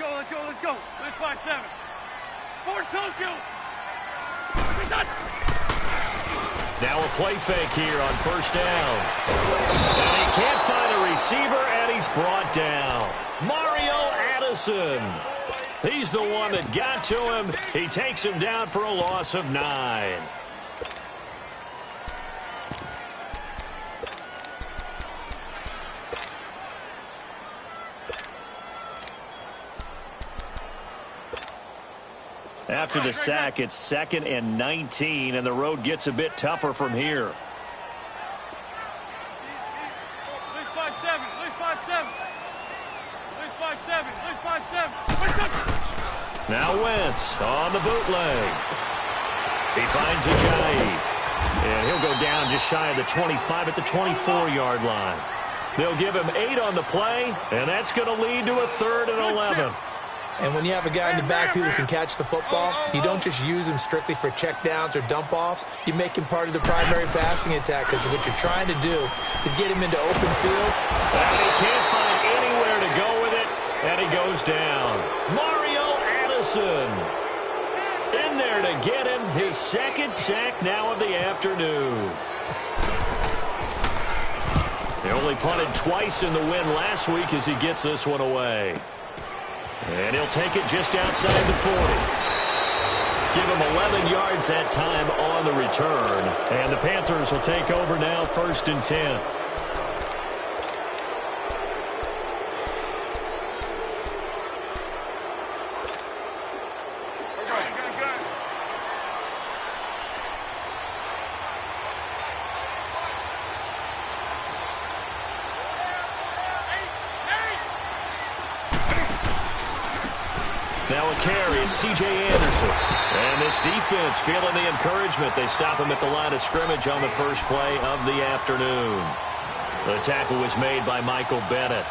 let's go. Let's 5-7. Forward Tokyo. Now a play fake here on first down. And he can't find a receiver, and he's brought down. Mario Addison. He's the one that got to him. He takes him down for a loss of 9. After the sack, it's 2nd and 19, and the road gets a bit tougher from here. Let's 5-7. Let's 5-7. Let's 5-7. Let's 5-7. Now Wentz on the bootleg. He finds Ajayi. And he'll go down just shy of the 25 at the 24-yard line. They'll give him 8 on the play, and that's going to lead to a 3rd and 11. And when you have a guy in the backfield who can catch the football, you don't just use him strictly for checkdowns or dump-offs. You make him part of the primary passing attack, because what you're trying to do is get him into open field. And he can't find anywhere to go with it, and he goes down. Mario Addison in there to get him his 2nd sack now of the afternoon. They only punted twice in the win last week as he gets this one away. And he'll take it just outside the 40. Give him 11 yards that time on the return. And the Panthers will take over now, 1st and 10. Now a carry, it's C.J. Anderson. And this defense feeling the encouragement. They stop him at the line of scrimmage on the first play of the afternoon. The tackle was made by Michael Bennett.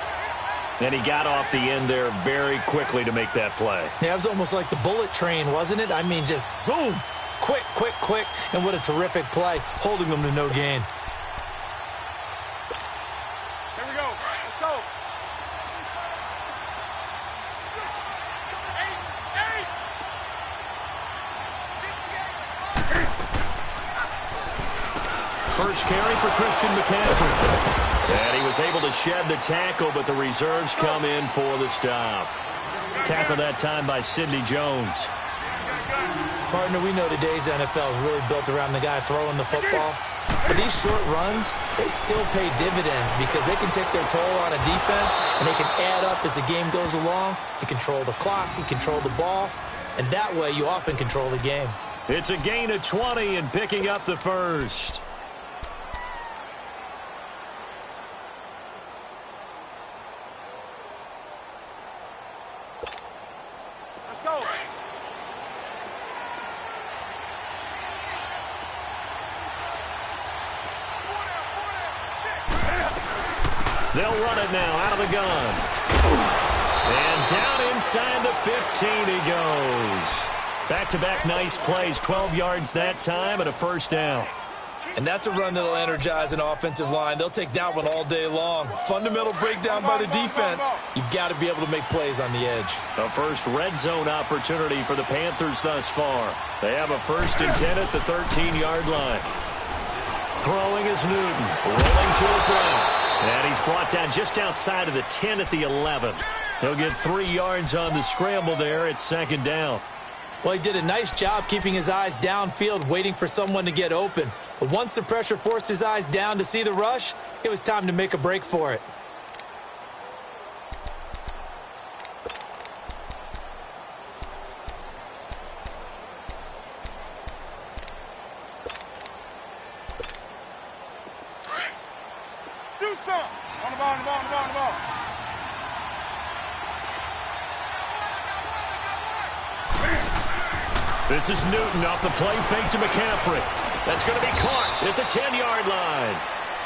And he got off the end there very quickly to make that play. Yeah, it was almost like the bullet train, wasn't it? I mean, just zoom. Quick, quick, quick. And what a terrific play, holding them to no gain. Here we go. Let's go. First carry for Christian McCaffrey. And he was able to shed the tackle, but the reserves come in for the stop. Tackle that time by Sidney Jones. Partner, we know today's NFL is really built around the guy throwing the football. But these short runs, they still pay dividends because they can take their toll on a defense, and they can add up as the game goes along. You control the clock, you control the ball, and that way you often control the game. It's a gain of 20 and picking up the first. Let's go. They'll run it now out of the gun. And down inside the 15 he goes. Back-to-back nice plays, 12 yards that time and a first down. And that's a run that'll energize an offensive line. They'll take that one all day long. Fundamental breakdown by the defense. You've got to be able to make plays on the edge. A first red zone opportunity for the Panthers thus far. They have a 1st and 10 at the 13-yard line. Throwing is Newton, rolling to his right. And he's brought down just outside of the 10 at the 11. He'll get 3 yards on the scramble there at 2nd down. Well, he did a nice job keeping his eyes downfield, waiting for someone to get open. But once the pressure forced his eyes down to see the rush, it was time to make a break for it. Do something. On the ball, on the ball, on the ball, on the ball. This is Newton off the play fake to McCaffrey. That's going to be caught at the 10-yard line.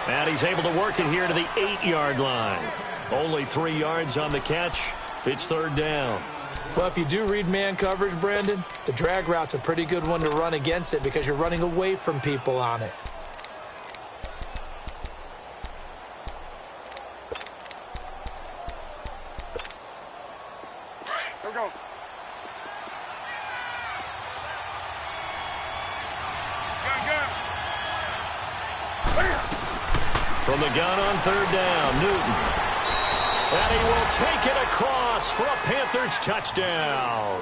And he's able to work it here to the 8-yard line. Only 3 yards on the catch. It's 3rd down. Well, if you do read man coverage, Brandon, the drag route's a pretty good one to run against it because you're running away from people on it. we go. From the gun on third down, Newton. And he will take it across for a Panthers touchdown.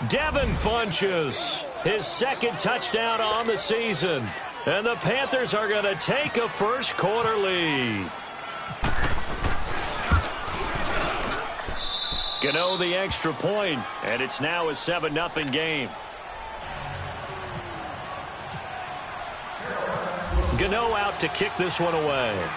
Devin Funchess, his second touchdown on the season. And the Panthers are going to take a first quarter lead. Gano the extra point, and it's now a 7-0 game. Gano out to kick this one away.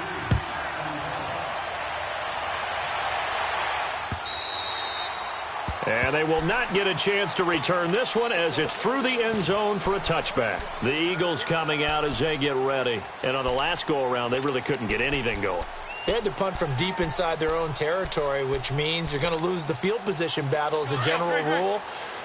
And they will not get a chance to return this one as it's through the end zone for a touchback. The Eagles coming out as they get ready. And on the last go-around, they really couldn't get anything going. They had to punt from deep inside their own territory, which means you're going to lose the field position battle as a general rule.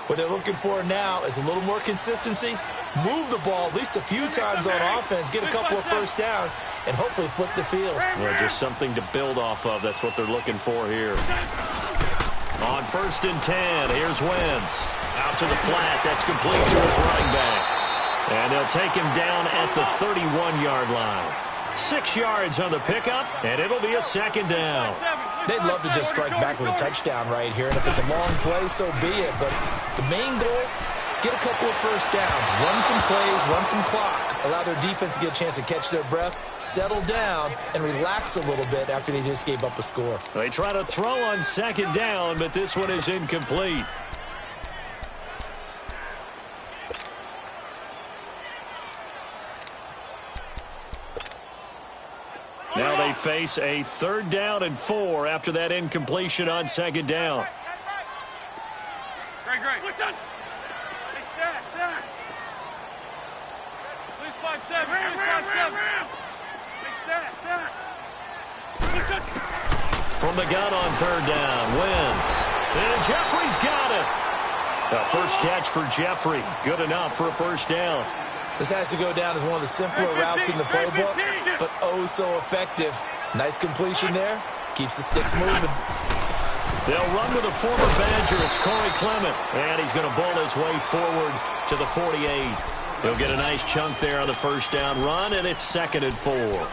What they're looking for now is a little more consistency, move the ball at least a few times on offense, get a couple of first downs, and hopefully flip the field. Well, just something to build off of. That's what they're looking for here. On 1st and 10, here's Wentz. Out to the flat. That's complete to his running back. And they'll take him down at the 31-yard line. 6 yards on the pickup, and it'll be a second down. They'd love to just strike back with a touchdown right here, and if it's a long play, so be it. But the main goal, get a couple of first downs, run some plays, run some clock, allow their defense to get a chance to catch their breath, settle down, and relax a little bit after they just gave up a score. They try to throw on second down, but this one is incomplete. Now they face a 3rd down and 4 after that incompletion on second down. Great. Listen. Hey, stack. Please 5-7. Hey, stack. Listen. From the gun on 3rd down, Wentz. And Jeffrey's got it. The first catch for Jeffrey. Good enough for a first down. This has to go down as one of the simpler routes in the playbook, but oh so effective. Nice completion there. Keeps the sticks moving. They'll run with a former Badger. It's Corey Clement. And he's going to bowl his way forward to the 48. He'll get a nice chunk there on the first down run, and it's 2nd and 4.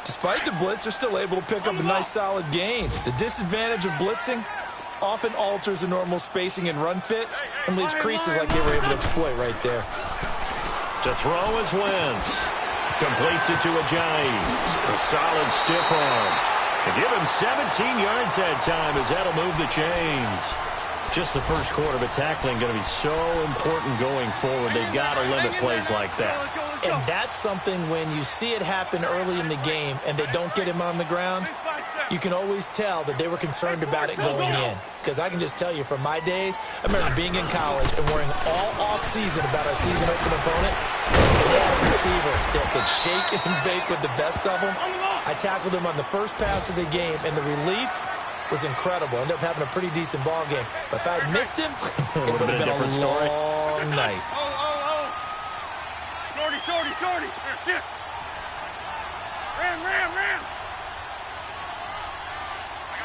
Despite the blitz, they're still able to pick up a nice solid gain. The disadvantage of blitzing often alters the normal spacing and run fits and leaves creases like they were able to exploit right there. To throw is Wentz. Completes it to Ajayi. A solid stiff arm. And give him 17 yards that time as that'll move the chains. Just the first quarter, but tackling going to be so important going forward. They've got to limit plays like that. And that's something when you see it happen early in the game and they don't get him on the ground, you can always tell that they were concerned about it going in. Because I can just tell you from my days, I remember being in college and worrying all off-season about our season-opening opponent. And they had a receiver that could shake and bake with the best of them. I tackled him on the first pass of the game, and the relief was incredible. Ended up having a pretty decent ball game. But if I had missed him, it would have been a different story. Long night. Shorty. There, sit. Ram.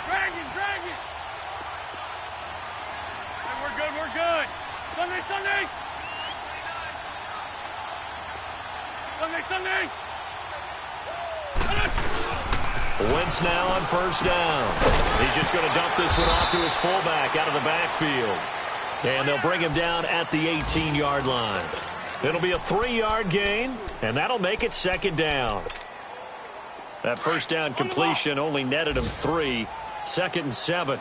Drag it. Hey, we're good. Sunday. Wentz now on first down. He's just going to dump this one off to his fullback out of the backfield. And they'll bring him down at the 18-yard line. It'll be a 3-yard gain, and that'll make it 2nd down. That first down completion only netted him 3. 2nd and 7.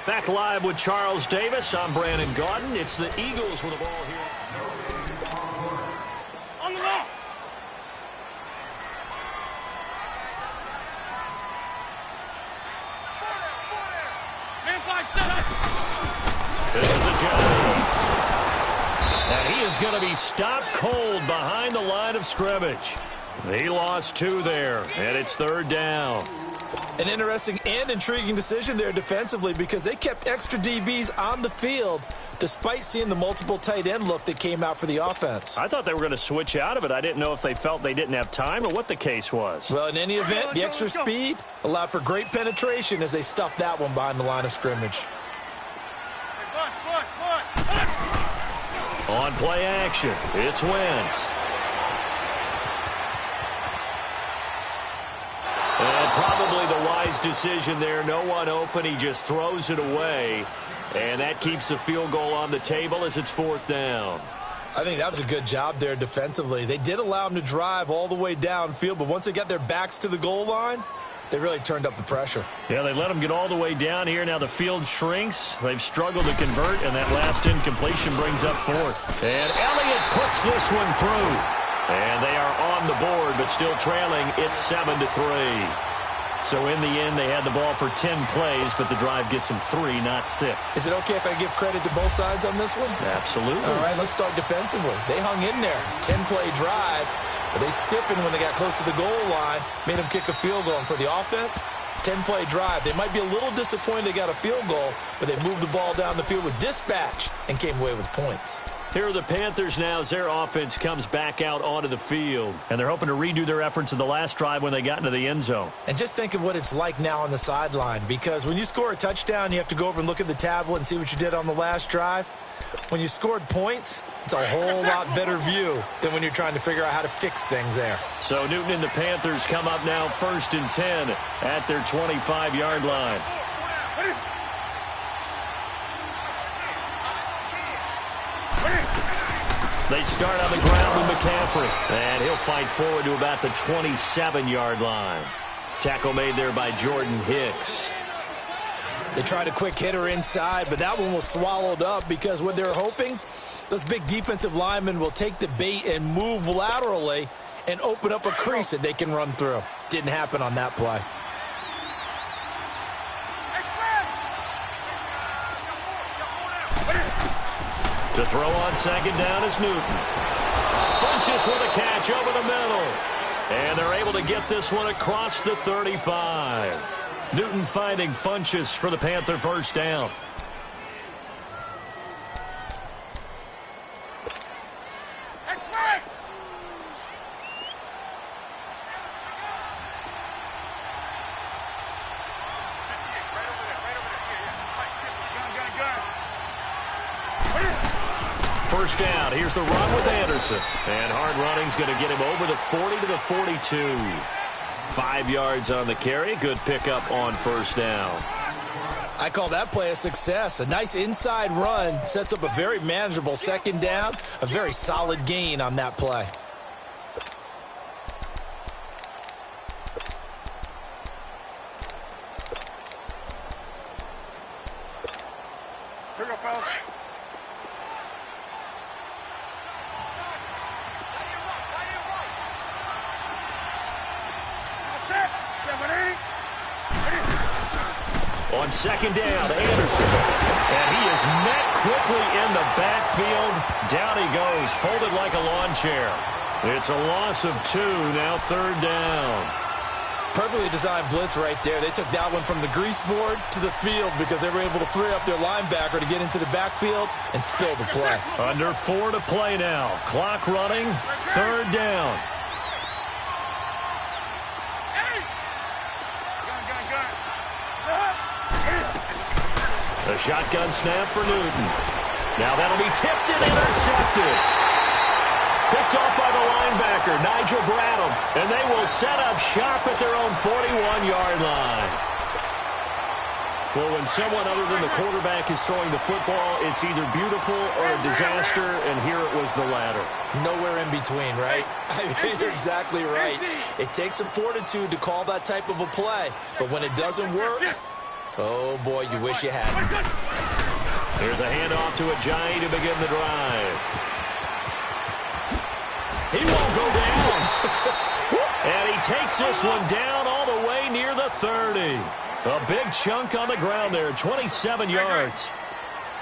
Back live with Charles Davis. I'm Brandon Gaudin. It's the Eagles with the ball here. On the ball. Man flag set up. This is Ajayi. And he is going to be stopped cold behind the line of scrimmage. He lost 2 there, and it's 3rd down. An interesting and intriguing decision there defensively because they kept extra DBs on the field despite seeing the multiple tight end look that came out for the offense. I thought they were going to switch out of it. I didn't know if they felt they didn't have time or what the case was. Well, in any event, the extra speed allowed for great penetration as they stuffed that one behind the line of scrimmage. On play action, it's Wentz. And probably the wise decision there. No one open. He just throws it away. And that keeps the field goal on the table as it's 4th down. I think that was a good job there defensively. They did allow them to drive all the way downfield, but once they got their backs to the goal line, they really turned up the pressure. Yeah, they let them get all the way down here. Now the field shrinks. They've struggled to convert, and that last incompletion brings up 4th. And Elliott puts this one through. And they are on the board, but still trailing. It's 7-3. So in the end, they had the ball for 10 plays, but the drive gets them 3, not 6. Is it okay if I give credit to both sides on this one? Absolutely. All right, let's start defensively. They hung in there. 10-play drive, but they stiffened when they got close to the goal line, made them kick a field goal. And for the offense, 10-play drive. They might be a little disappointed they got a field goal, but they moved the ball down the field with dispatch and came away with points. Here are the Panthers now as their offense comes back out onto the field. And they're hoping to redo their efforts in the last drive when they got into the end zone. And just think of what it's like now on the sideline, because when you score a touchdown, you have to go over and look at the tablet and see what you did on the last drive. When you scored points, it's a whole lot better view than when you're trying to figure out how to fix things there. So Newton and the Panthers come up now 1st and 10 at their 25-yard line. They start on the ground with McCaffrey, and he'll fight forward to about the 27-yard line. Tackle made there by Jordan Hicks. They tried a quick hitter inside, but that one was swallowed up because what they're hoping, those big defensive linemen will take the bait and move laterally and open up a crease that they can run through. Didn't happen on that play. To throw on 2nd down is Newton. Funchess with a catch over the middle. And they're able to get this one across the 35. Newton finding Funchess for the Panther 1st down. First down. Here's the run with Anderson. And hard running's going to get him over the 40 to the 42. 5 yards on the carry. Good pickup on 1st down. I call that play a success. A nice inside run sets up a very manageable 2nd down. A very solid gain on that play. Here we go, fellas. On 2nd down, Anderson. And he is met quickly in the backfield. Down he goes, folded like a lawn chair. It's a loss of 2, now 3rd down. Perfectly designed blitz right there. They took that one from the grease board to the field because they were able to free up their linebacker to get into the backfield and spill the play. Under 4 to play now. Clock running, 3rd down. A shotgun snap for Newton. Now that'll be tipped and intercepted. Picked off by the linebacker, Nigel Bradham. And they will set up shop at their own 41-yard line. Well, when someone other than the quarterback is throwing the football, it's either beautiful or a disaster, and here it was the latter. Nowhere in between, right? I mean, you're exactly right. It takes some fortitude to call that type of a play, but when it doesn't work, oh, boy, you wish you had. Here's a handoff to Ajayi to begin the drive. He won't go down. And he takes this one down all the way near the 30. A big chunk on the ground there, 27 yards.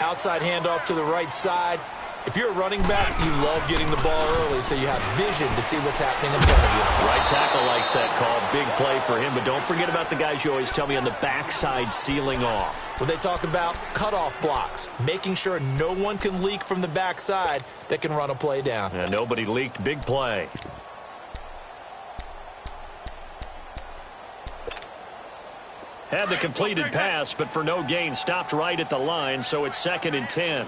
Outside handoff to the right side. If you're a running back, you love getting the ball early so you have vision to see what's happening in front of you. Right tackle likes that call. Big play for him, but don't forget about the guys you always tell me on the backside sealing off. Well, they talk about cutoff blocks, making sure no one can leak from the backside that can run a play down. And nobody leaked. Big play. Had the completed pass, but for no gain, stopped right at the line, so it's 2nd and 10.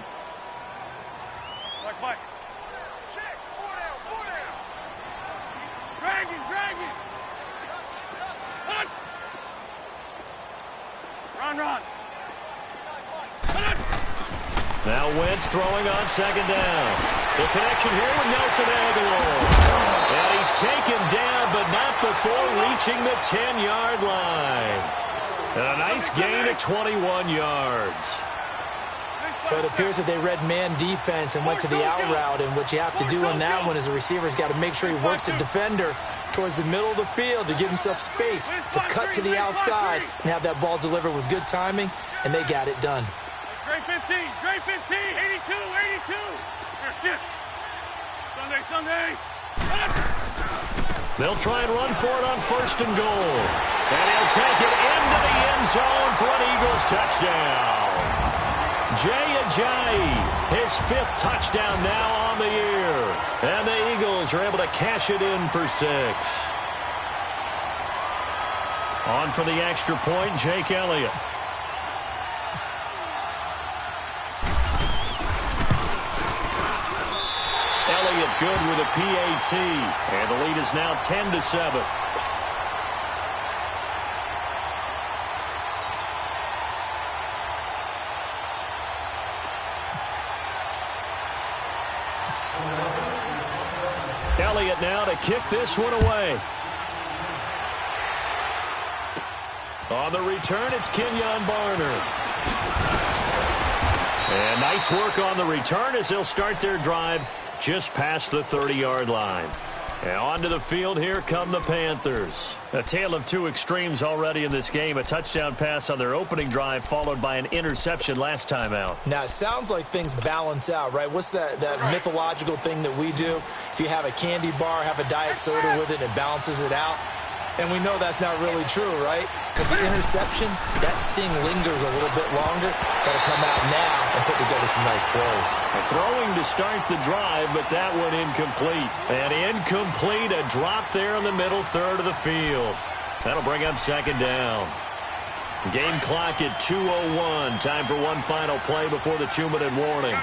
Run. Now Wentz throwing on 2nd down. The connection here with Nelson Aguilar. And he's taken down, but not before reaching the 10-yard line. And a nice gain of 21 yards. But it appears that they read man defense and went to the out route, and what you have to do in that one is the receiver's got to make sure he works the defender towards the middle of the field to give himself space to cut to the outside and have that ball delivered with good timing, and they got it done. Great 15, 82. Here, shift. Sunday. They'll try and run for it on 1st and goal. And he'll take it into the end zone for an Eagles touchdown. Jay Ajayi, his 5th touchdown now on the year. And the Eagles are able to cash it in for 6. On for the extra point, Jake Elliott. Elliott good with a PAT. And the lead is now 10-7. Elliott now to kick this one away. On the return, it's Kenyon Barner. And nice work on the return as they'll start their drive just past the 30-yard line. And onto the field, here come the Panthers. A tale of two extremes already in this game. A touchdown pass on their opening drive, followed by an interception last time out. Now, it sounds like things balance out, right? What's that mythological thing that we do? If you have a candy bar, have a diet soda with it, and it balances it out. And we know that's not really true, right? Because the interception, that sting lingers a little bit longer. Got to come out now and put together some nice plays. Throwing to start the drive, but that one incomplete. And incomplete, a drop there in the middle third of the field. That'll bring up 2nd down. Game clock at 2:01. Time for one final play before the 2-minute warning.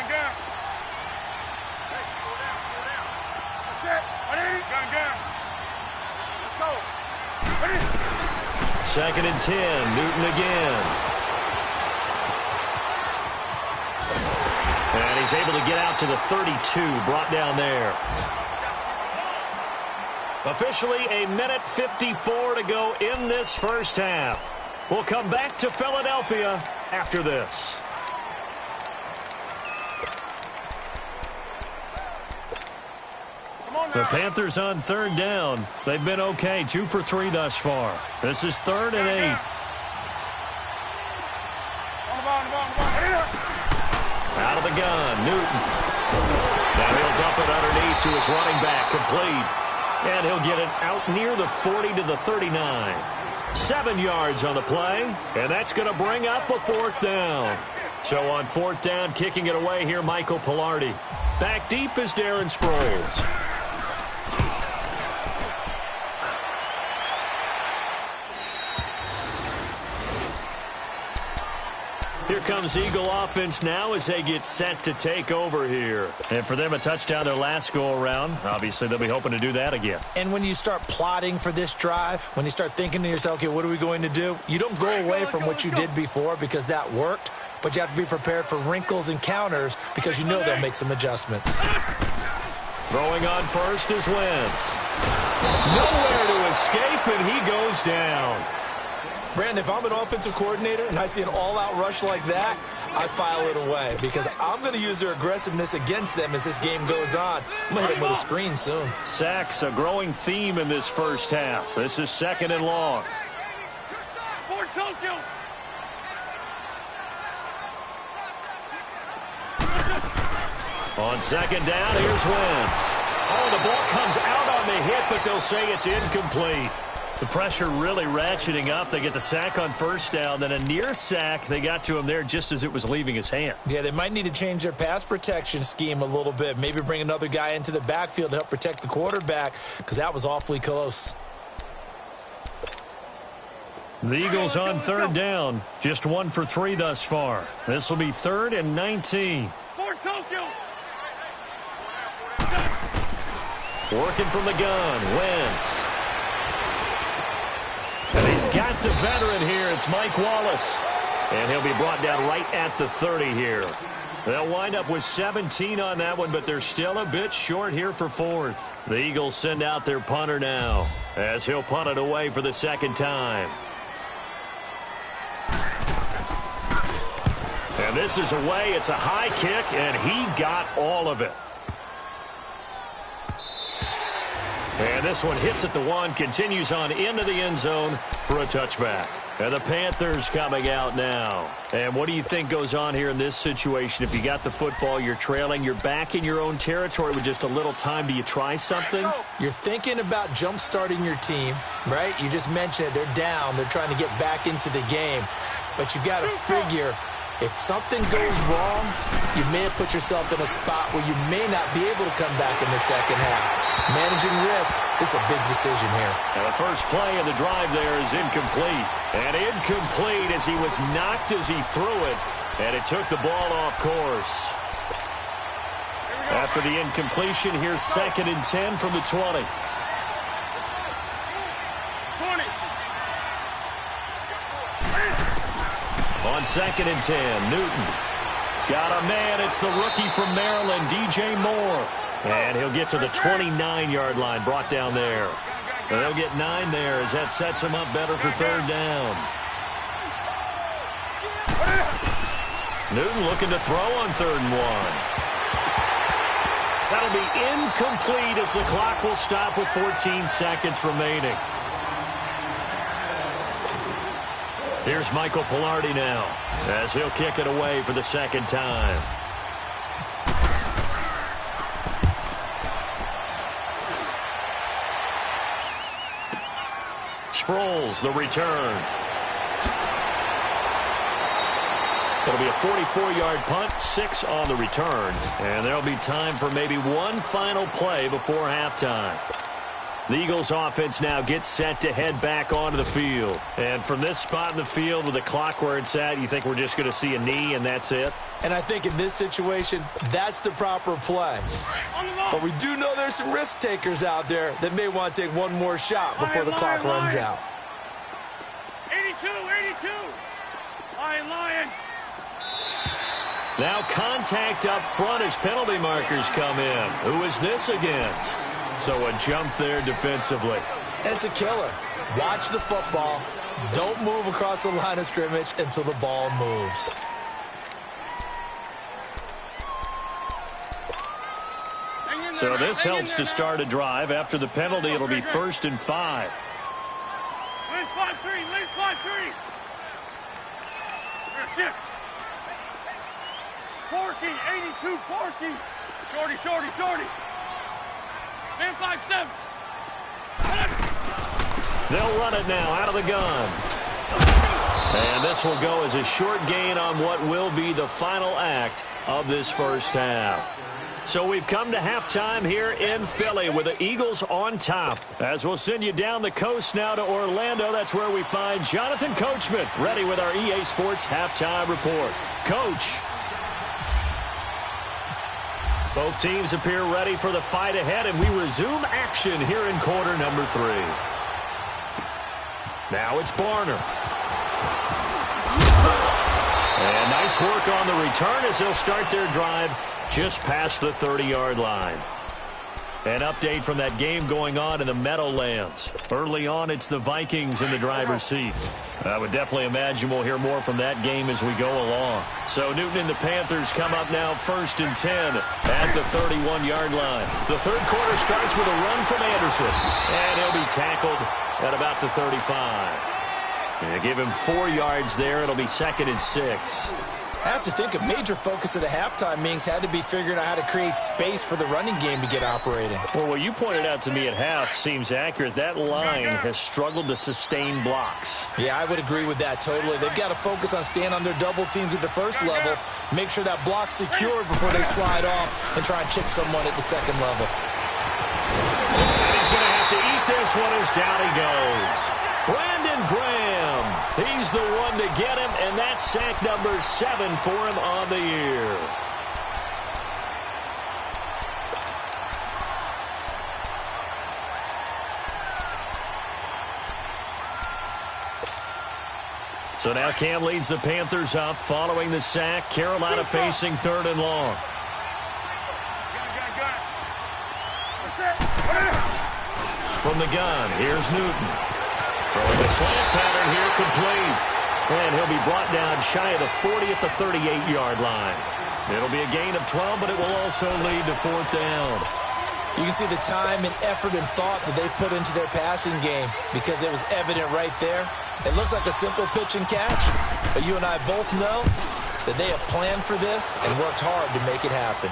Second and 10. Newton again. And he's able to get out to the 32. Brought down there. Officially a minute 54 to go in this first half. We'll come back to Philadelphia after this. The Panthers on 3rd down. They've been okay. 2 for 3 thus far. This is 3rd and 8. Out of the gun, Newton. Now he'll dump it underneath to his running back, complete. And he'll get it out near the 40 to the 39. 7 yards on the play, and that's going to bring up a 4th down. So on 4th down, kicking it away here, Michael Pilardi. Back deep is Darren Sproles. Here comes Eagle offense now as they get set to take over here. And for them, a touchdown their last go-around. Obviously, they'll be hoping to do that again. And when you start plotting for this drive, when you start thinking to yourself, okay, what are we going to do? You don't go away from what you did before because that worked, but you have to be prepared for wrinkles and counters because you know they'll make some adjustments. Throwing on first is Wentz. Nowhere to escape, and he goes down. Brandon, if I'm an offensive coordinator and I see an all-out rush like that, I file it away because I'm going to use their aggressiveness against them as this game goes on. I'm going to hit them with a screen soon. Sacks, a growing theme in this first half. This is 2nd and long. On second down, here's Wentz. Oh, the ball comes out on the hit, but they'll say it's incomplete. The pressure really ratcheting up. They get the sack on first down, then a near sack. They got to him there just as it was leaving his hand. Yeah, they might need to change their pass protection scheme a little bit. Maybe bring another guy into the backfield to help protect the quarterback, because that was awfully close. The Eagles on third down. Just 1 for 3 thus far. This will be 3rd and 19. Working from the gun, Wentz. And he's got the veteran here. It's Mike Wallace. And he'll be brought down right at the 30 here. They'll wind up with 17 on that one, but they're still a bit short here for 4th. The Eagles send out their punter now, as he'll punt it away for the second time. And this is away. It's a high kick, and he got all of it. And this one hits at the 1, continues on into the end zone for a touchback. And the Panthers coming out now. And what do you think goes on here in this situation? If you got the football, you're trailing, you're back in your own territory with just a little time. Do you try something? You're thinking about jump-starting your team, right? You just mentioned it. They're down. They're trying to get back into the game. But you've got to figure, if something goes wrong, you may have put yourself in a spot where you may not be able to come back in the second half. Managing risk is a big decision here. And the first play of the drive there is incomplete. And incomplete as he was knocked as he threw it. And it took the ball off course. After the incompletion, here's 2nd and 10 from the 20. 20. On 2nd and 10, Newton. Got a man. It's the rookie from Maryland, DJ Moore. And he'll get to the 29-yard line, brought down there. And they'll get 9 there as that sets him up better for 3rd down. Newton looking to throw on 3rd and 1. That'll be incomplete as the clock will stop with 14 seconds remaining. Here's Michael Pilardi now as he'll kick it away for the second time. Sproles, the return. It'll be a 44-yard punt, 6 on the return. And there'll be time for maybe one final play before halftime. The Eagles offense now gets set to head back onto the field. And from this spot in the field with the clock where it's at, you think we're just going to see a knee and that's it? And I think in this situation, that's the proper play. But we do know there's some risk takers out there that may want to take one more shot before the clock runs out. 82, 82. Lion. Now contact up front as penalty markers come in. Who is this against? So a jump there defensively. And it's a killer. Watch the football. Don't move across the line of scrimmage until the ball moves. So this helps to start a drive. After the penalty, it'll be 1st and 5. Let's 5-3. Let's 5-3. Porky, 82, Porky. Shorty. Man 5-7. They'll run it now out of the gun. And this will go as a short gain on what will be the final act of this first half. So we've come to halftime here in Philly with the Eagles on top. As we'll send you down the coast now to Orlando, that's where we find Jonathan Coachman ready with our EA Sports halftime report. Coach. Both teams appear ready for the fight ahead, and we resume action here in quarter number 3. Now it's Barner. And nice work on the return as they'll start their drive just past the 30-yard line. An update from that game going on in the Meadowlands. Early on, it's the Vikings in the driver's seat. I would definitely imagine we'll hear more from that game as we go along. So Newton and the Panthers come up now 1st and 10 at the 31-yard line. The third quarter starts with a run from Anderson. And he'll be tackled at about the 35. They give him 4 yards there. It'll be 2nd and 6. I have to think a major focus of the halftime meetings had to be figuring out how to create space for the running game to get operating. Well, what you pointed out to me at half seems accurate. That line has struggled to sustain blocks. Yeah, I would agree with that totally. They've got to focus on staying on their double teams at the first level, make sure that block's secured before they slide off and try and chip someone at the second level. And he's going to have to eat this one as down he goes. Brandon Graham, he's the one to get him, and that's sack number 7 for him on the year. So now Cam leads the Panthers up following the sack. Carolina facing 3rd and long. From the gun, here's Newton. Throwing the slant pattern here complete. And he'll be brought down shy of the 40 at the 38-yard line. It'll be a gain of 12, but it will also lead to 4th down. You can see the time and effort and thought that they put into their passing game because it was evident right there. It looks like a simple pitch and catch, but you and I both know that they have planned for this and worked hard to make it happen.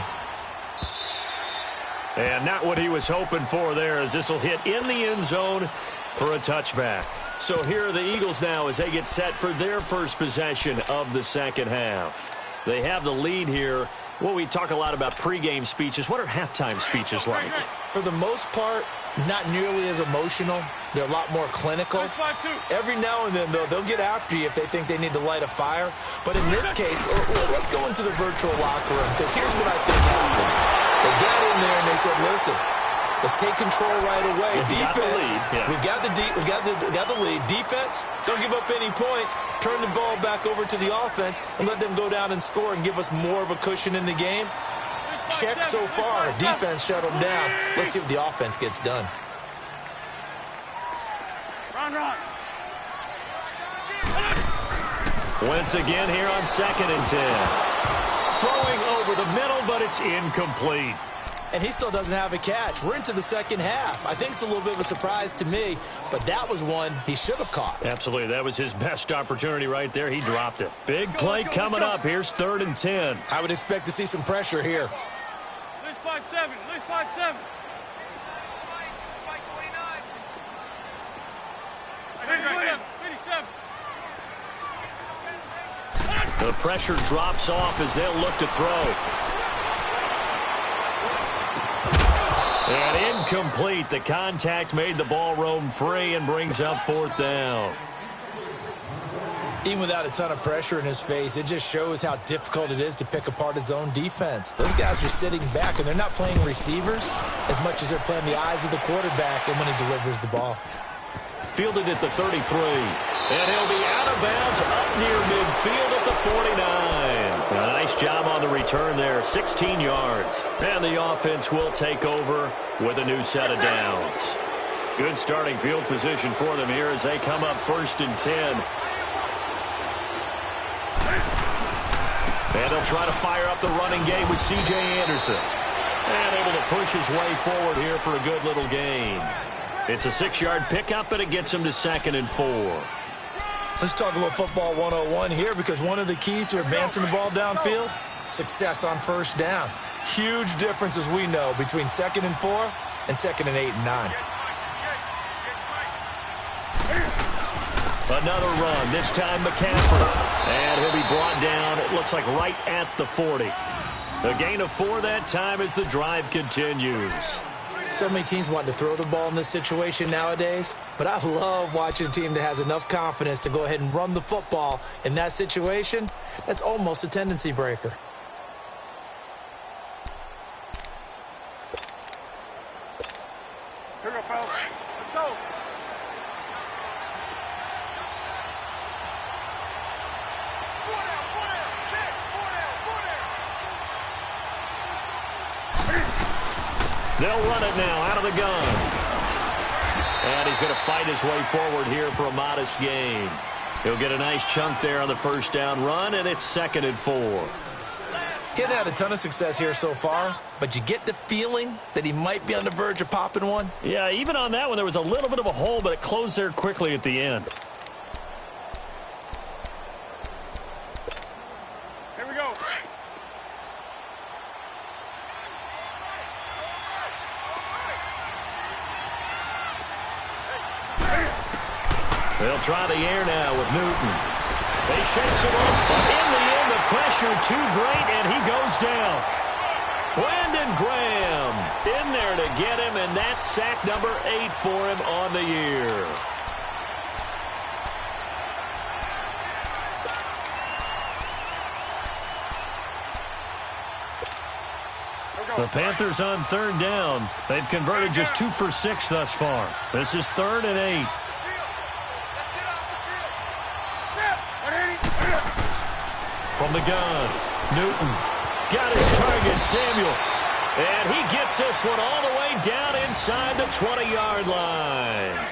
And not what he was hoping for there, as this will hit in the end zone for a touchback. So here are the Eagles now as they get set for their first possession of the second half. They have the lead here. Well, we talk a lot about pregame speeches. What are halftime speeches like? For the most part, not nearly as emotional. They're a lot more clinical. Every now and then, though, they'll get after you if they think they need to light a fire. But in this case, let's go into the virtual locker room, because here's what I think happened. They got in there and they said, listen, let's take control right away. Defense, we've got the lead. Defense, don't give up any points. Turn the ball back over to the offense and let them go down and score and give us more of a cushion in the game. Check so far. Defense shut them down. Let's see what the offense gets done. Run. Once again here on 2nd and 10. Throwing over the middle, but it's incomplete. And he still doesn't have a catch. We're into the second half. I think it's a little bit of a surprise to me, but that was one he should have caught. Absolutely. That was his best opportunity right there. He dropped it. Big play coming up. Here's 3rd and 10. I would expect to see some pressure here. List 5-7. List 5-7. The pressure drops off as they'll look to throw. And incomplete. The contact made the ball roam free and brings up 4th down. Even without a ton of pressure in his face, it just shows how difficult it is to pick apart his own defense. Those guys are sitting back, and they're not playing receivers as much as they're playing the eyes of the quarterback and when he delivers the ball. Fielded at the 33. And he'll be out of bounds up near midfield at the 49. A nice job on the return there, 16 yards. And the offense will take over with a new set of downs. Good starting field position for them here as they come up 1st and 10. And they'll try to fire up the running game with C.J. Anderson. And able to push his way forward here for a good little gain. It's a 6-yard pickup, and it gets him to 2nd and 4. Let's talk a little football 101 here, because one of the keys to advancing the ball downfield, success on 1st down. Huge difference, as we know, between 2nd and 4 and 2nd and 8 and 9. Another run, this time McCaffrey. And he'll be brought down, it looks like right at the 40. A gain of 4 that time as the drive continues. So many teams want to throw the ball in this situation nowadays, but I love watching a team that has enough confidence to go ahead and run the football in that situation. That's almost a tendency breaker. Here we go, fellas. Let's go. They'll run it now out of the gun. And he's going to fight his way forward here for a modest gain. He'll get a nice chunk there on the 1st down run, and it's 2nd and 4. He hasn't had a ton of success here so far, but you get the feeling that he might be on the verge of popping one. Yeah, even on that one, there was a little bit of a hole, but it closed there quickly at the end. Here we They'll try the air now with Newton. They shakes it off, but in the end, the pressure too great, and he goes down. Brandon Graham in there to get him, and that's sack number 8 for him on the year. The Panthers on 3rd down. They've converted just 2 for 6 thus far. This is 3rd and 8. From the gun, Newton got his target, Samuel. And he gets this one all the way down inside the 20-yard line.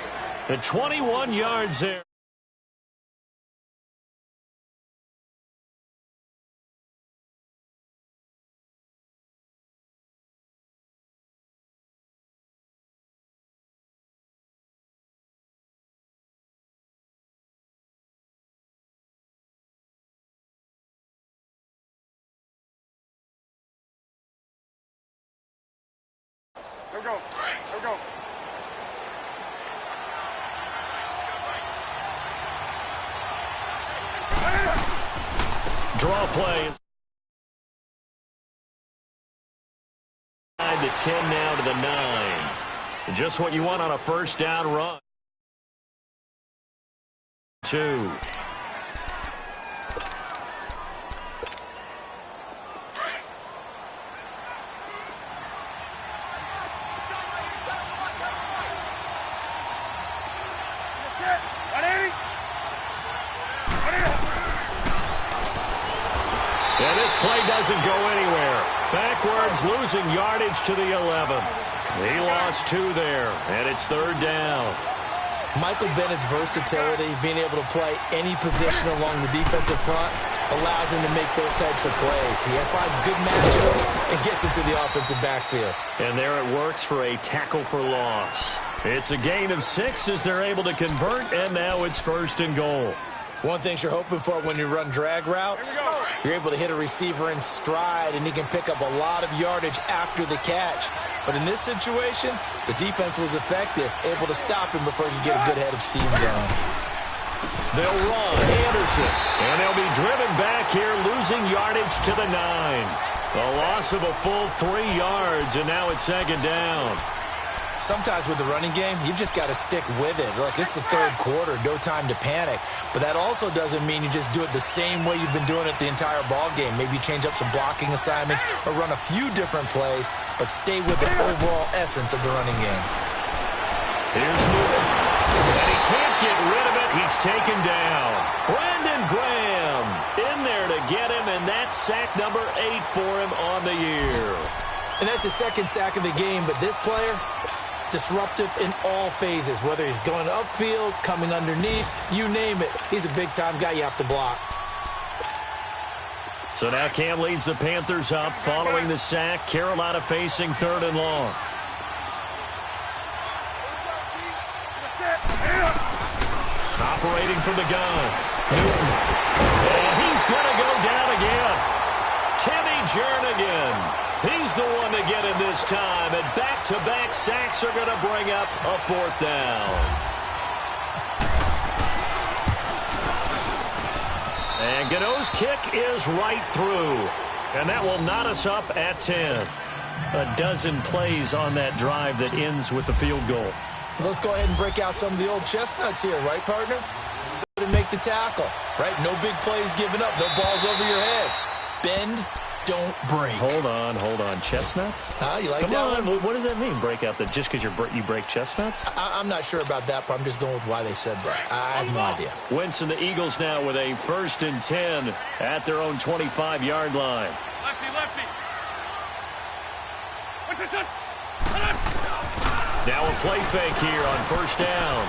The 21 yards there. Here we go. Here we go. Draw play. The 10 now to the 9. Just what you want on a first down run. 2. And this play doesn't go anywhere. Backwards, losing yardage to the 11. He lost 2 there, and it's 3rd down. Michael Bennett's versatility, being able to play any position along the defensive front, allows him to make those types of plays. He finds good matchups and gets into the offensive backfield. And there it works for a tackle for loss. It's a gain of 6 as they're able to convert, and now it's 1st and goal. One thing you're hoping for when you run drag routes, you're able to hit a receiver in stride, and he can pick up a lot of yardage after the catch. But in this situation, the defense was effective, able to stop him before he could get a good head of steam going. They'll run Anderson, and they'll be driven back here, losing yardage to the 9. A loss of a full 3 yards, and now it's 2nd down. Sometimes with the running game, you've just got to stick with it. Look, it's the 3rd quarter, no time to panic. But that also doesn't mean you just do it the same way you've been doing it the entire ball game. Maybe change up some blocking assignments or run a few different plays, but stay with the overall essence of the running game. Here's Newton. And he can't get rid of it. He's taken down. Brandon Graham in there to get him, and that's sack number 8 for him on the year. And that's his 2nd sack of the game, but this player, disruptive in all phases, whether he's going upfield, coming underneath, you name it. He's a big-time guy you have to block. So now Cam leads the Panthers up following the sack. Carolina facing 3rd and long. Operating from the gun. Newton. And he's going to go down again. Timmy Jernigan. He's the one to get him this time, and back-to-back sacks are going to bring up a 4th down. And Gano's kick is right through, and that will knot us up at 10. A dozen plays on that drive that ends with the field goal. Let's go ahead and break out some of the old chestnuts here, right, partner? To make the tackle, right? No big plays given up, no balls over your head. Bend, don't break. Hold on. Chestnuts? You like Come that on. one? What does that mean, break out? Just because you break chestnuts? I'm not sure about that, but I'm just going with why they said that. I have no idea. Winston, the Eagles now with a 1st and 10 at their own 25-yard line. Lefty. Now a play fake here on 1st down.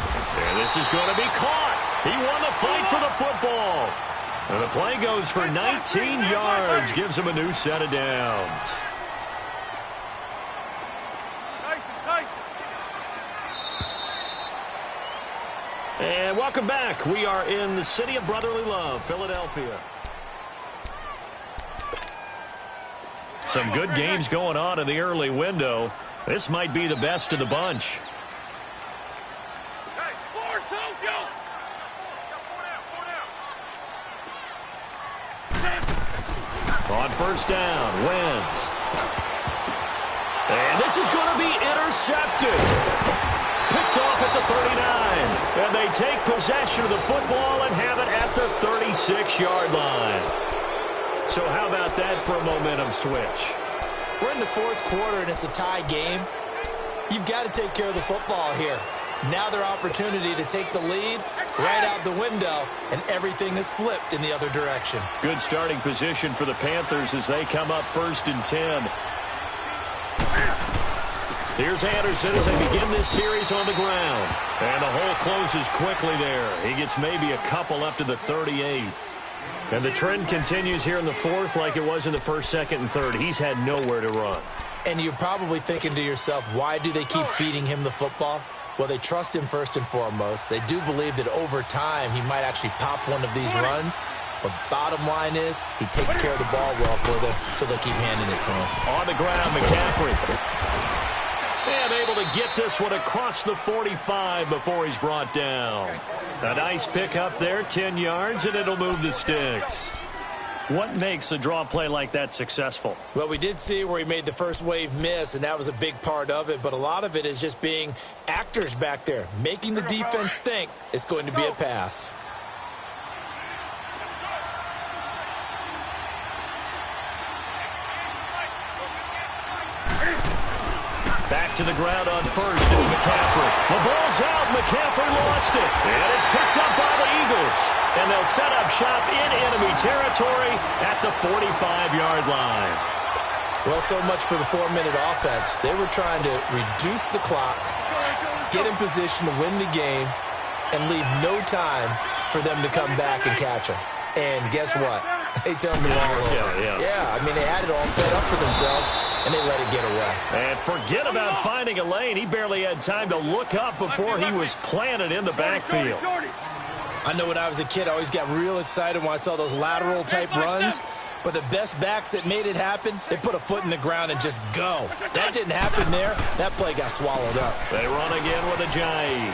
And this is going to be caught. He won the fight for the football. And the play goes for 19 yards. Gives him a new set of downs. And welcome back. We are in the city of brotherly love, Philadelphia. Some good games going on in the early window. This might be the best of the bunch. On first down, Wentz. And this is going to be intercepted. Picked off at the 39. And they take possession of the football and have it at the 36-yard line. So how about that for a momentum switch? We're in the fourth quarter, and it's a tie game. You've got to take care of the football here. Now their opportunity to take the lead right out the window, and everything is flipped in the other direction. Good starting position for the Panthers as they come up 1st and 10. Here's Anderson as they begin this series on the ground. And the hole closes quickly there. He gets maybe a couple up to the 38. And the trend continues here in the fourth like it was in the first, second, and third. He's had nowhere to run. And you're probably thinking to yourself, why do they keep feeding him the football? Well, they trust him first and foremost. They do believe that over time he might actually pop one of these runs. But bottom line is he takes care of the ball well for them, so they'll keep handing it to him. On the ground, McCaffrey. And able to get this one across the 45 before he's brought down. A nice pickup there, 10 yards, and it'll move the sticks. What makes a draw play like that successful? Well, we did see where he made the first wave miss, and that was a big part of it. But a lot of it is just being actors back there, making the defense think it's going to be a pass. Back to the ground on first. It's McCaffrey. The ball's out. McCaffrey lost it. And it's picked up by the Eagles. And they'll set up shop in enemy territory at the 45-yard line. Well, so much for the 4-minute offense. They were trying to reduce the clock, get in position to win the game, and leave no time for them to come back and catch them. And guess what? They turned the ball over. Yeah, I mean, they had it all set up for themselves, and they let it get away. And forget about finding a lane. He barely had time to look up before he was planted in the backfield. I know when I was a kid, I always got real excited when I saw those lateral-type runs. But the best backs that made it happen, they put a foot in the ground and just go. That didn't happen there. That play got swallowed up. They run again with a Ajayi.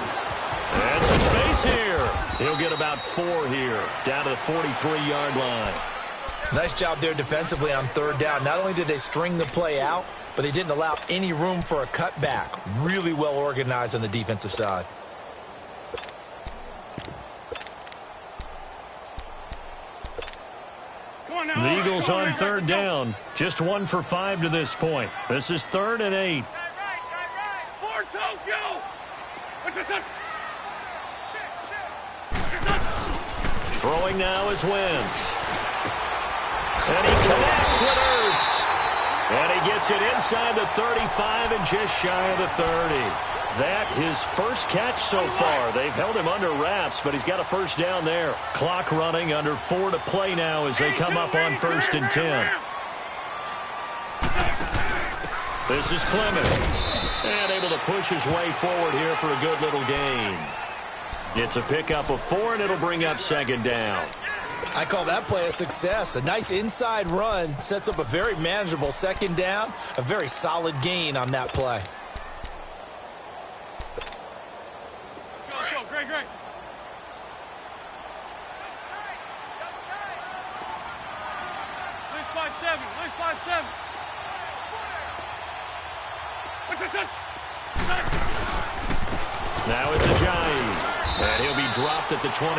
And some space here. He'll get about 4 here, down to the 43-yard line. Nice job there defensively on third down. Not only did they string the play out, but they didn't allow any room for a cutback. Really well organized on the defensive side. The Eagles on third down. Just 1 for 5 to this point. This is 3rd and 8. Throwing now is Wentz. And he connects with Ertz. And he gets it inside the 35 and just shy of the 30. That his first catch so far. They've held him under wraps, but he's got a first down there. Clock running, under 4 to play now as they come up on 1st and 10. This is Clement. And able to push his way forward here for a good little gain. It's a pickup of 4, and it'll bring up 2nd down. I call that play a success. A nice inside run sets up a very manageable 2nd down. A very solid gain on that play. Great. Lose 5-7. Now it's Ajayi. And he'll be dropped at the 23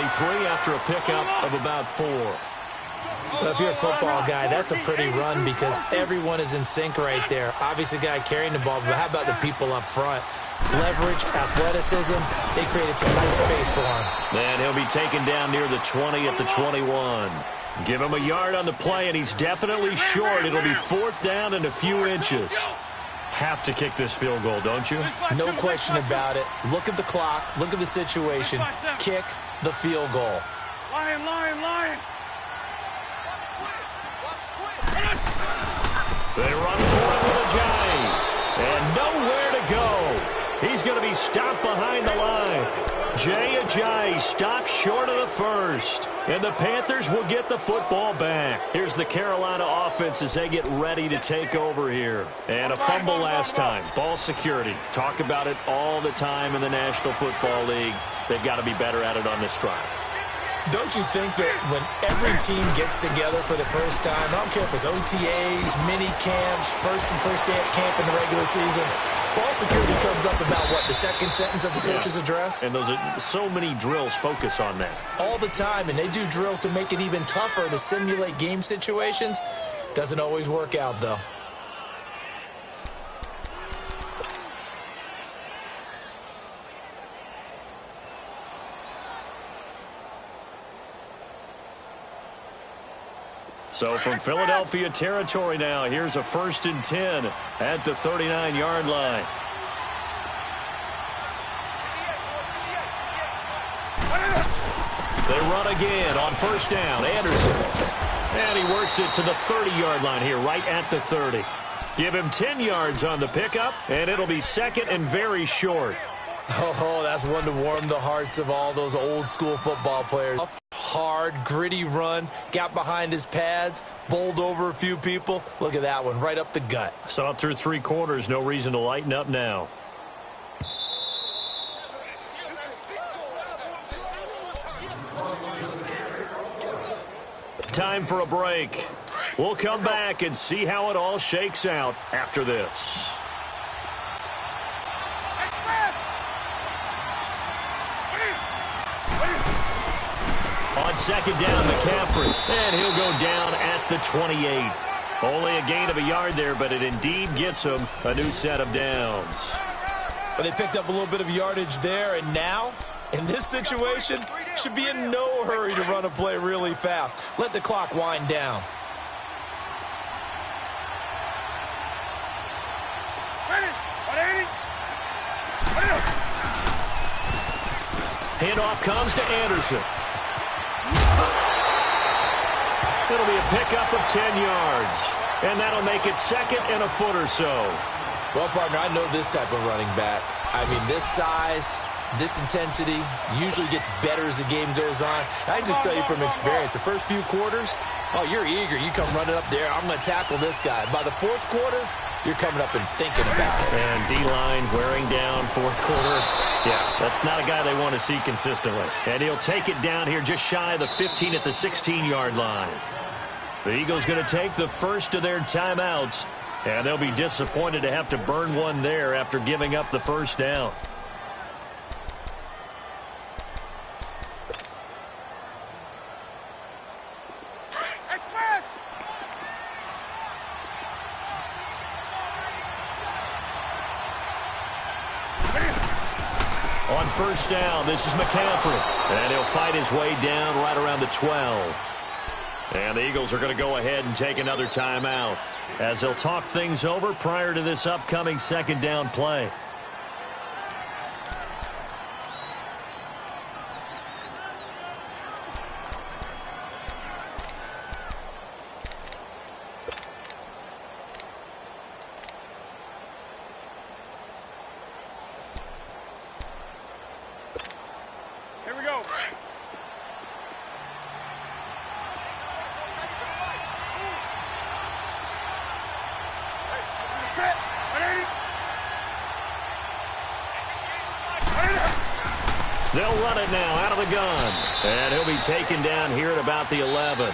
after a pickup of about 4. Well, if you're a football guy, that's a pretty run because everyone is in sync right there. Obviously, the guy carrying the ball, but how about the people up front? Leverage, athleticism, they created some nice space for him. And he'll be taken down near the 20 at the 21. Give him a yard on the play, and he's definitely short. It'll be 4th down and a few inches. Have to kick this field goal, don't you? No question about it. Look at the clock. Look at the situation. Kick the field goal. Lion. They run for it with Ajayi. And nowhere to go. He's going to be stopped behind the line. Jay Ajayi stopped short of the first. And the Panthers will get the football back. Here's the Carolina offense as they get ready to take over here. And a fumble last time. Ball security. Talk about it all the time in the National Football League. They've got to be better at it on this drive. Don't you think that when every team gets together for the first time, I don't care if it's OTAs, mini camps, first day at camp in the regular season, ball security comes up about, what, the second sentence of the coach's address? And so many drills focus on that. All the time, and they do drills to make it even tougher to simulate game situations. Doesn't always work out, though. So from Philadelphia territory now, here's a 1st and 10 at the 39-yard line. They run again on 1st down. Anderson. And he works it to the 30-yard line here, right at the 30. Give him 10 yards on the pickup, and it'll be 2nd and very short. Oh, that's one to warm the hearts of all those old-school football players. Hard, gritty run, got behind his pads, bowled over a few people. Look at that one, right up the gut. Saw it through 3 quarters, no reason to lighten up now. Time for a break. We'll come back and see how it all shakes out after this. On 2nd down, McCaffrey, and he'll go down at the 28. Only a gain of a yard there, but it indeed gets him a new set of downs. But they picked up a little bit of yardage there, and now, in this situation, should be in no hurry to run a play really fast. Let the clock wind down. Handoff comes to Anderson. It'll be a pickup of 10 yards, and that'll make it 2nd and a foot or so. Well, partner, I know this type of running back. I mean, this size, this intensity usually gets better as the game goes on. I can just tell you from experience, the first few quarters, oh, you're eager. You come running up there, I'm going to tackle this guy. By the 4th quarter, you're coming up and thinking about it. And D-line wearing down 4th quarter. Yeah, that's not a guy they want to see consistently. And he'll take it down here just shy of the 15 at the 16-yard line. The Eagles going to take the first of their timeouts, and they'll be disappointed to have to burn one there after giving up the 1st down. On 1st down, this is McCaffrey, and he'll fight his way down right around the 12. And the Eagles are going to go ahead and take another timeout as they'll talk things over prior to this upcoming 2nd down play. Here we go. They'll run it now out of the gun. And he'll be taken down here at about the 11.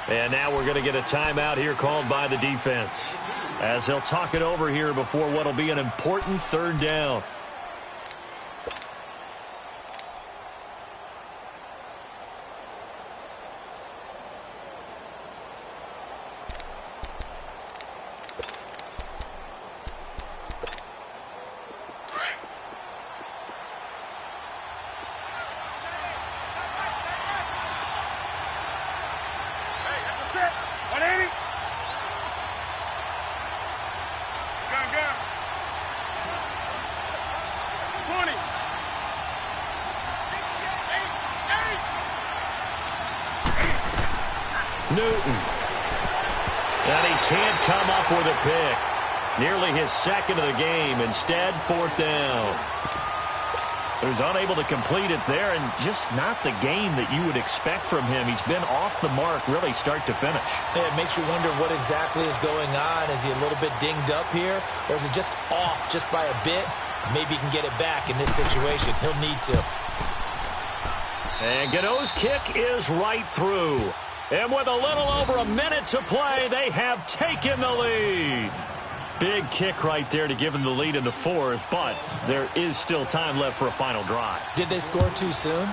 And now we're going to get a timeout here called by the defense, as they'll talk it over here before what will be an important 3rd down. Newton. And he can't come up with a pick. Nearly his 2nd of the game. Instead, 4th down. So he's unable to complete it there, and just not the game that you would expect from him. He's been off the mark really start to finish. Yeah, it makes you wonder what exactly is going on. Is he a little bit dinged up here, or is it just off just by a bit? Maybe he can get it back in this situation. He'll need to. And Gano's kick is right through. And with a little over a minute to play, they have taken the lead. Big kick right there to give them the lead in the fourth, but there is still time left for a final drive. Did they score too soon?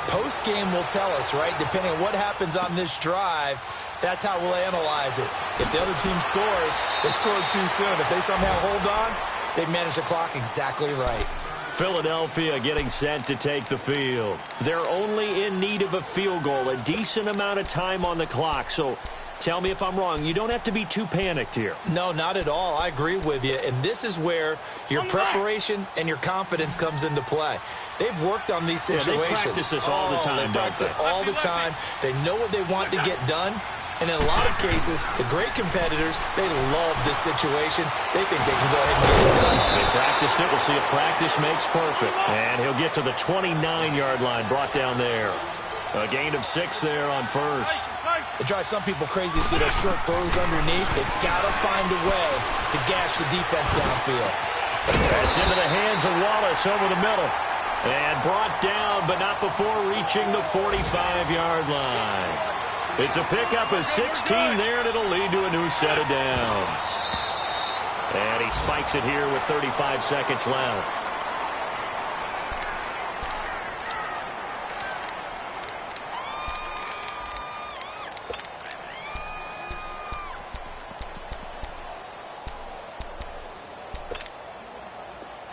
Post-game will tell us, right? Depending on what happens on this drive, that's how we'll analyze it. If the other team scores, they scored too soon. If they somehow hold on, they've managed the clock exactly right. Philadelphia getting set to take the field. They're only in need of a field goal, a decent amount of time on the clock. So tell me if I'm wrong. You don't have to be too panicked here. No, not at all. I agree with you. And this is where your preparation and your confidence comes into play. They've worked on these situations. They practice this all the time, they practice it all the time. They know what they want to get done. And in a lot of cases, the great competitors, they love this situation. They think they can go ahead and get it done. They practiced it. We'll see if practice makes perfect. And he'll get to the 29-yard line, brought down there. A gain of 6 there on first. It drives some people crazy to see those short throws underneath. They've got to find a way to gash the defense downfield. That's into the hands of Wallace over the middle. And brought down, but not before reaching the 45-yard line. It's a pickup of 16 there, and it'll lead to a new set of downs. And he spikes it here with 35 seconds left.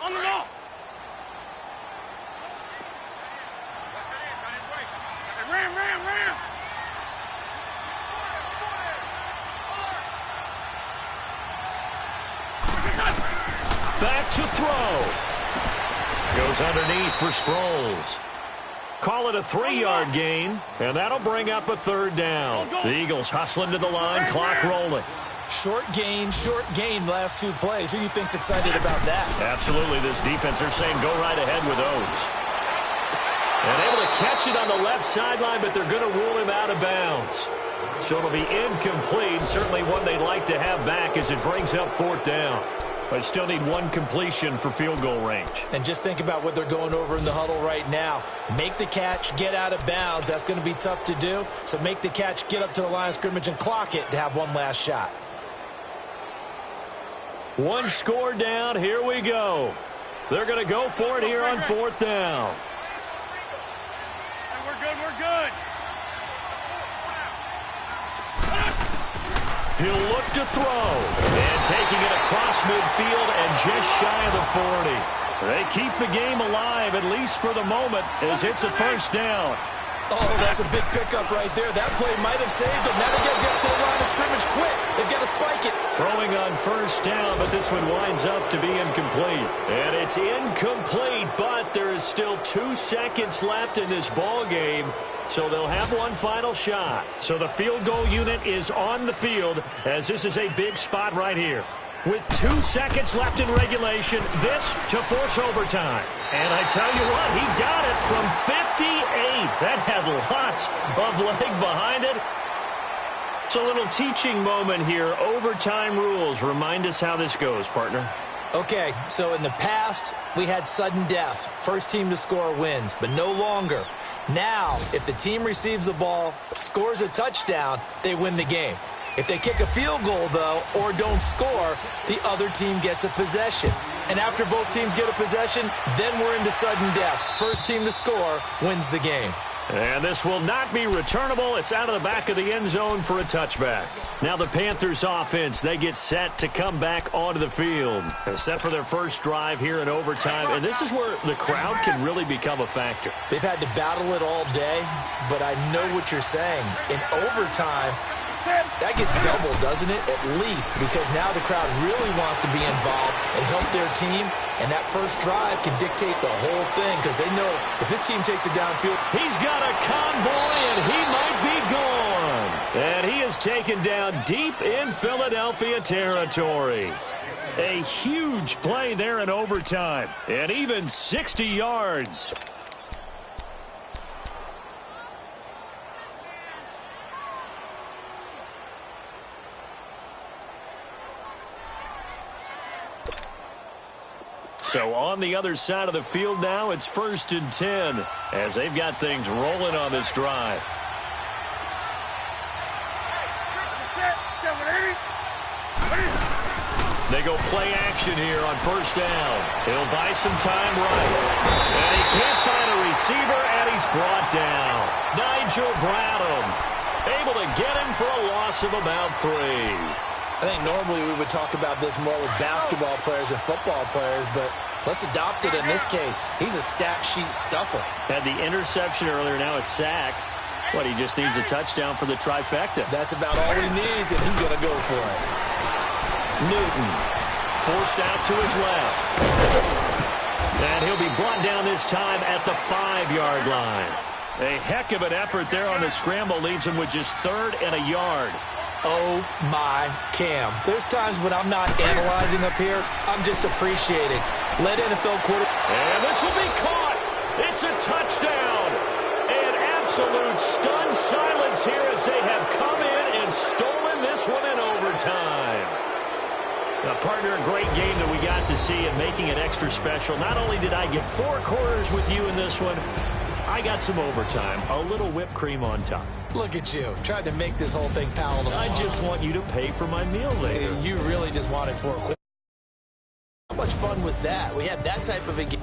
On the ball. Ram. Back to throw. Goes underneath for Sproles. Call it a 3-yard gain, and that'll bring up a third down. The Eagles hustling to the line, clock rolling. Short gain, last 2 plays. Who do you think's excited about that? Absolutely, this defense, they're saying go right ahead with those. And able to catch it on the left sideline, but they're going to rule him out of bounds. So it'll be incomplete, certainly one they'd like to have back as it brings up 4th down. But still need 1 completion for field goal range. And just think about what they're going over in the huddle right now. Make the catch, get out of bounds. That's going to be tough to do. So make the catch, get up to the line of scrimmage, and clock it to have one last shot. 1 score down. Here we go. They're going to go for it here on 4th down. Hey, we're good. He'll look to throw. And taking it across midfield and just shy of the 40. They keep the game alive, at least for the moment, as it's a 1st down. Oh, that's a big pickup right there. That play might have saved them. Now they got to get to the line of scrimmage quick. They've got to spike it. Throwing on 1st down, but this one winds up to be incomplete. And it's incomplete, but there is still 2 seconds left in this ball game. So they'll have 1 final shot. So the field goal unit is on the field, as this is a big spot right here. With 2 seconds left in regulation, this to force overtime. And I tell you what, he got it from 58. That had lots of leg behind it. It's a little teaching moment here. Overtime rules. Remind us how this goes, partner. Okay, so in the past, we had sudden death. First team to score wins, but no longer. Now, if the team receives the ball, scores a touchdown, they win the game. If they kick a field goal, though, or don't score, the other team gets a possession. And after both teams get a possession, then we're into sudden death. First team to score wins the game. And this will not be returnable. It's out of the back of the end zone for a touchback. Now the Panthers offense, they get set to come back onto the field. Set for their first drive here in overtime. And this is where the crowd can really become a factor. They've had to battle it all day, but I know what you're saying. In overtime, that gets doubled, doesn't it? At least, because now the crowd really wants to be involved and help their team. And that first drive can dictate the whole thing because they know if this team takes it downfield. He's got a convoy, and he might be gone. And he is taken down deep in Philadelphia territory. A huge play there in overtime, and even 60 yards. So on the other side of the field now, it's 1st and 10 as they've got things rolling on this drive. They go play action here on 1st down. He'll buy some time right. And he can't find a receiver, and he's brought down. Nigel Bradham able to get him for a loss of about 3. I think normally we would talk about this more with basketball players and football players, but let's adopt it in this case. He's a stat sheet stuffer. Had the interception earlier, now a sack. But he just needs a touchdown for the trifecta. That's about all he needs, and he's going to go for it. Newton forced out to his left. And he'll be brought down this time at the 5-yard line. A heck of an effort there on the scramble leaves him with just 3rd and a yard. Oh, my Cam. There's times when I'm not analyzing up here. I'm just appreciating. Let NFL quarterback. And this will be caught. It's a touchdown. An absolute stunned silence here as they have come in and stolen this one in overtime. Now, partner, a great game that we got to see and making it extra special. Not only did I get 4 quarters with you in this one, I got some overtime, a little whipped cream on top. Look at you, tried to make this whole thing palatable. I just want you to pay for my meal later. You really just wanted 4 quarters. How much fun was that? We had that type of a game.